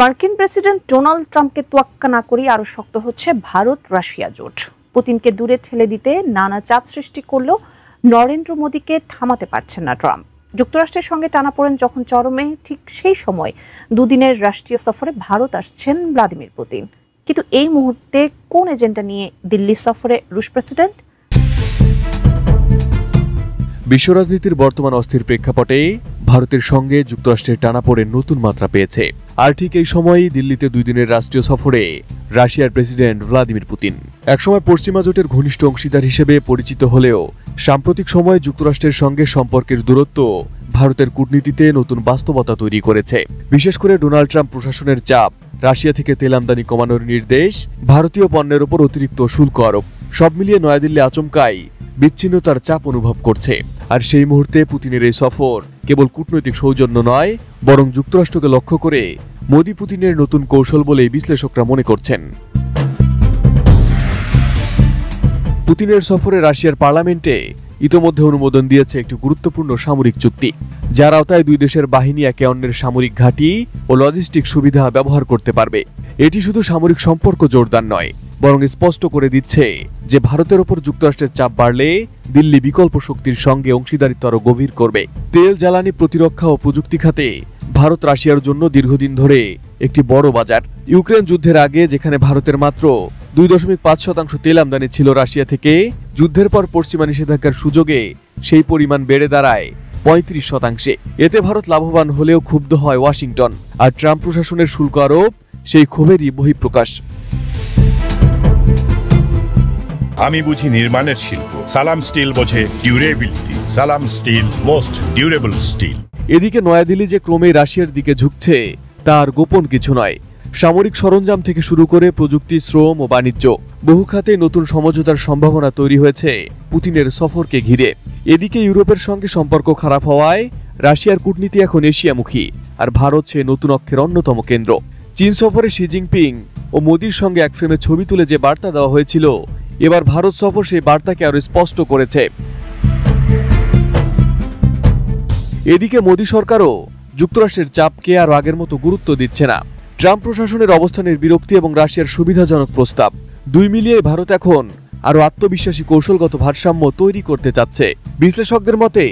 মার্কিন president Donald ট্রাম্পকে তোয়াক্কা না করে আরো শক্ত হচ্ছে ভারত রাশিয়া জোট। পুতিনকে দূরে ঠেলে দিতে নানা চাপ সৃষ্টি করলেও নরেন্দ্র মোদীকে থামাতে পারছেন না ট্রাম্প। যুক্তরাষ্ট্রের সঙ্গে টানাপোড়েন যখন চরমে, ঠিক সেই সময় দুদিনের রাষ্ট্রীয় সফরে ভারত আসছেন ভ্লাদিমির পুতিন। কিন্তু এই মুহূর্তে কোন এজেন্ডা নিয়ে দিল্লি সফরে রুশ প্রেসিডেন্ট? বিশ্ব রাজনীতির বর্তমান অস্থির প্রেক্ষাপটে ভারতের সঙ্গে যুক্তরাষ্ট্রের টানাপোড়েন নতুন মাত্রা পেয়েছে। আর ঠিক এই সময়ই দিল্লিতে 2 দিনের রাষ্ট্রীয় সফরে রাশিয়ার প্রেসিডেন্ট ভ্লাদিমির পুতিন। একসময় পশ্চিমা জোটের ঘনিষ্ঠ অংশীদার হিসেবে পরিচিত হলেও সাম্প্রতিক সময়ে যুক্তরাষ্ট্রের সঙ্গে সম্পর্কের দূরত্ব ভারতের কূটনীতিতে নতুন বাস্তবতা তৈরি করেছে। বিশেষ করে ডোনাল্ড ট্রাম্প প্রশাসনের চাপ, রাশিয়া থেকে তেল আমদানি কমানোর নির্দেশ, ভারতীয় পণ্যের উপর অতিরিক্ত শুল্ক আরোপ, সব মিলিয়ে নয়াদিল্লি আচমকাই বিচ্ছিন্নতার চাপ অনুভব করছে। আর সেই মুহূর্তে পুতিনের এই সফর কেবল কূটনৈতিক সৌজন্য নয়, বরং যুক্তরাষ্ট্রকে লক্ষ্য করে মোদি পুতিনের নতুন কৌশল বলে বিশ্লেষকরা মনে করছেন। পুতিনের সফরে রাশিয়ার পার্লামেন্টে ইতোমধ্যে অনুমোদন দিয়েছে একটি গুরুত্বপূর্ণ সামরিক চুক্তি, যার আওতায় 2 দেশের বাহিনী একে অন্যের সামরিক ঘাঁটি ও লজিস্টিক সুবিধা ব্যবহার করতে পারবে। এটি শুধু সামরিক সম্পর্ক জোরদার নয়, বরং স্পষ্ট করে দিচ্ছে যে ভারতের ওপর যুক্তরাষ্ট্রের চাপ বাড়লে দিল্লি বিকল্প শক্তির সঙ্গে অংশীদারিত্ব আরও গভীর করবে। তেল, জ্বালানি, প্রতিরক্ষা ও প্রযুক্তি খাতে ভারত রাশিয়ার জন্য দীর্ঘদিন ধরে একটি বড় বাজার। ইউক্রেন যুদ্ধের আগে যেখানে ভারতের মাত্র 2.5% তেল আমদানি ছিল রাশিয়া থেকে, যুদ্ধের পর পশ্চিমা নিষেধাজ্ঞার সুযোগে সেই পরিমাণ বেড়ে দাঁড়ায় 35%। এতে ভারত লাভবান হলেও ক্ষুব্ধ হয় ওয়াশিংটন। আর ট্রাম্প প্রশাসনের শুল্ক আরোপ সেই ক্ষোভেরই বহিঃপ্রকাশ। আমি বুঝি নির্মাণের শিল্প, সালাম স্টিল বোঝে ডিউরেবিলিটি। সালাম স্টিল, মোস্ট ডিউরেবল স্টিল। এদিকে নয়াদিল্লি যে ক্রমে রাশিয়ার দিকে ঝুঁকছে তার গোপন কিছু নয়। সামরিক সরঞ্জাম থেকে শুরু করে প্রযুক্তি, শ্রম ও বাণিজ্য বহু খাতে নতুন সমঝোতার সম্ভাবনা তৈরি হয়েছে পুতিনের সফরকে ঘিরে। এদিকে ইউরোপের সঙ্গে সম্পর্ক খারাপ হওয়ায় রাশিয়ার কূটনীতি এখন এশিয়ামুখী, আর ভারত সে নতুন অক্ষের অন্যতম কেন্দ্র। চীন সফরে শি জিনপিং ও মোদির সঙ্গে এক ফ্রেমে ছবি তুলে যে বার্তা দেওয়া হয়েছিল, এবার ভারত সফর সেই বার্তাকে আরো স্পষ্ট করেছে। এদিকে মোদি সরকারও যুক্তরাষ্ট্রের চাপকে আর আগের মতো গুরুত্ব দিচ্ছে না। ট্রাম্প প্রশাসনের অবস্থানের বিরক্তি এবং রাশিয়ার সুবিধাজনক প্রস্তাব, 2 মিলিয়ে ভারত এখন আরো আত্মবিশ্বাসী কৌশলগত ভারসাম্য তৈরি করতে চাচ্ছে। বিশ্লেষকদের মতে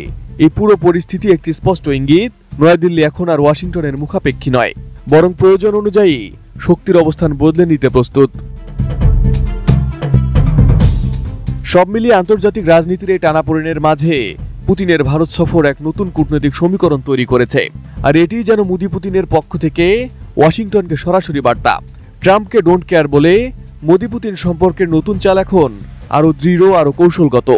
এই পুরো পরিস্থিতি একটি স্পষ্ট ইঙ্গিত, নয়াদিল্লি এখন আর ওয়াশিংটনের মুখাপেক্ষী নয়, বরং প্রয়োজন অনুযায়ী শক্তির অবস্থান বদলে নিতে প্রস্তুত। সব মিলিয়ে আন্তর্জাতিক রাজনীতির এই টানাপোড়েনের মাঝে পুতিনের ভারত সফর এক নতুন কূটনৈতিক সমীকরণ তৈরি করেছে। আর এটি যেন মোদি পুতিনের পক্ষ থেকে ওয়াশিংটনকে সরাসরি বার্তা। ট্রাম্পকে ডোন্ট কেয়ার বলে মোদি পুতিন সম্পর্কের নতুন চাল এখন আরো দৃঢ়, আরো কৌশলগত।